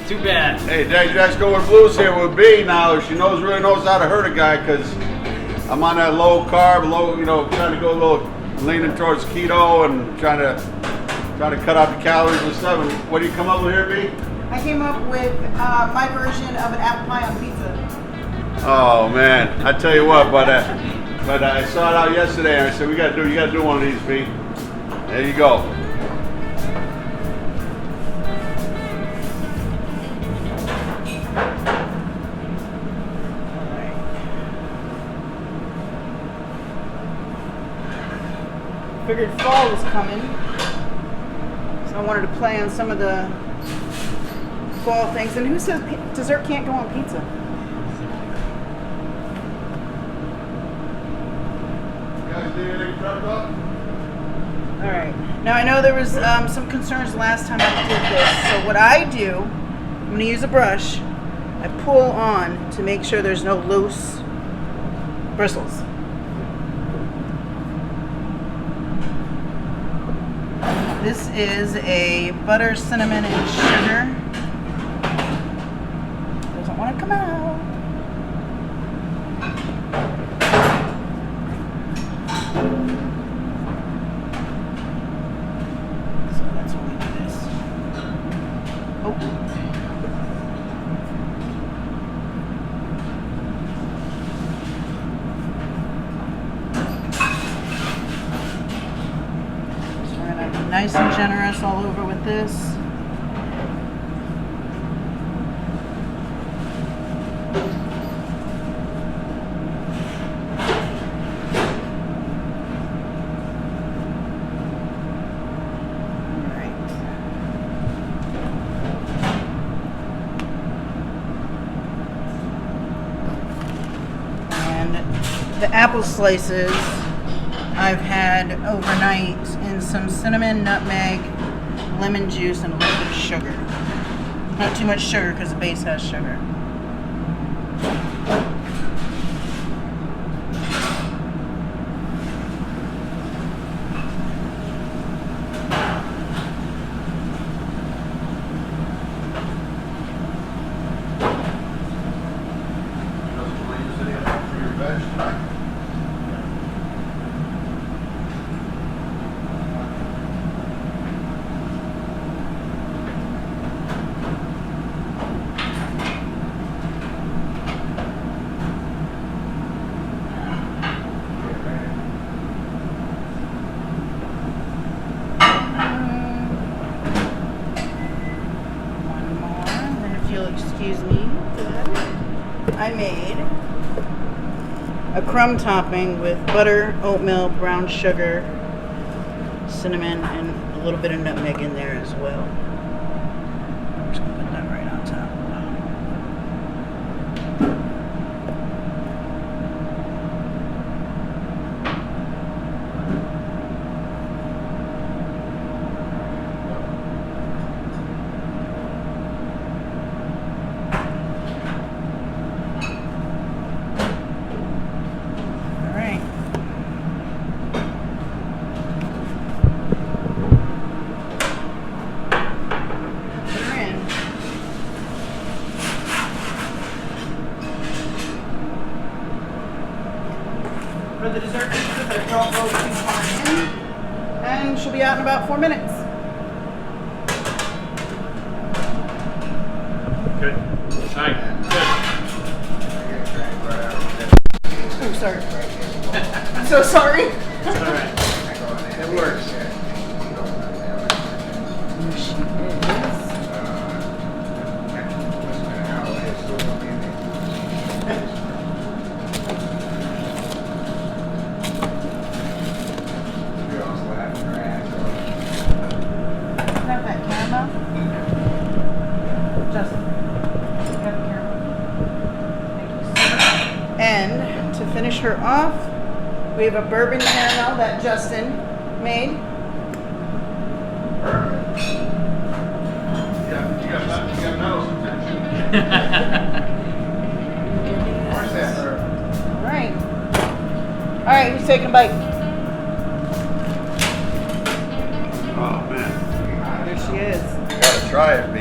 Too bad. Hey, Jack's going blues here with B now. She really knows how to hurt a guy because I'm on that low carb, trying to go a little leaning towards keto and trying to cut out the calories and stuff. And what do you come up with here, B? I came up with my version of an apple pie on pizza. Oh man, I tell you what, but I saw it out yesterday and I said you got to do one of these, B. There you go. Figured fall was coming, so I wanted to play on some of the fall things. And who says dessert can't go on pizza? You guys need anything prepped up? All right. Now I know there was some concerns last time I did this. So what I do, I'm going to use a brush. I pull on to make sure there's no loose bristles. This is a butter, cinnamon, and sugar. Doesn't want to come out. So that's when we do this. Oh. Nice and generous all over with this. And the apple slices I've had overnight in some cinnamon, nutmeg, lemon juice, and a little bit of sugar. Not too much sugar because the base has sugar. Excuse me. I made a crumb topping with butter, oatmeal, brown sugar, cinnamon, and a little bit of nutmeg in there as well. I'm just going to put that right on top. For the dessert pieces, I don't roll too far in, and she'll be out in about 4 minutes. Good. All right. Good. Oh, sorry. I'm so sorry. It's all right. It works. Here she is. Have that camera? Justin, you have the camera. Thank you, sir. And to finish her off, we have a bourbon caramel that Justin made. You got medals. Where's that, sir? All right. All right, who's taking a bite? Oh man, There she is. you gotta try it, B.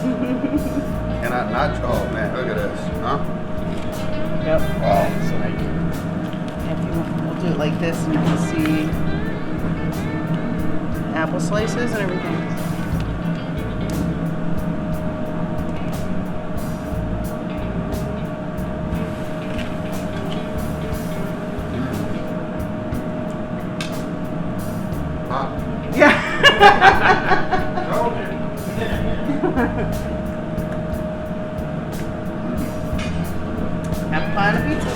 Cannot not. Oh man, look at this, huh? Yep. Wow. If you want, we'll do it like this, and you can see apple slices and everything. Hot. Yeah. Told you. Apple pie and a pizza.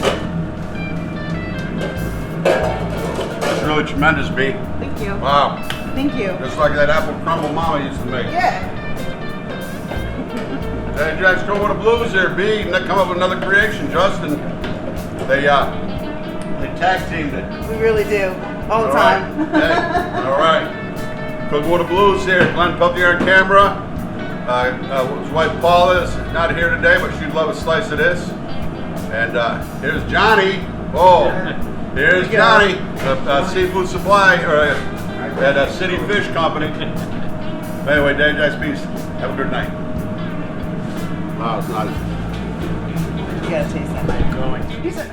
That's really tremendous, B. Thank you. Wow. Thank you. Just like that apple crumble Mama used to make. Yeah. Hey, Jack's going with the blues here, B. And they come up with another creation, Justin. They tag teamed it. We really do. All the time. Right. Hey, all right. Cooking with the blues here. Glenn Peltier on camera. His wife Paula is not here today, but she'd love a slice of this. And here's Johnny. Oh, here's Johnny, the seafood supply at City Fish Company. Anyway, Dave, Jack's Peace. Have a good night. Wow, it's nice. You gotta taste that. Going. He's a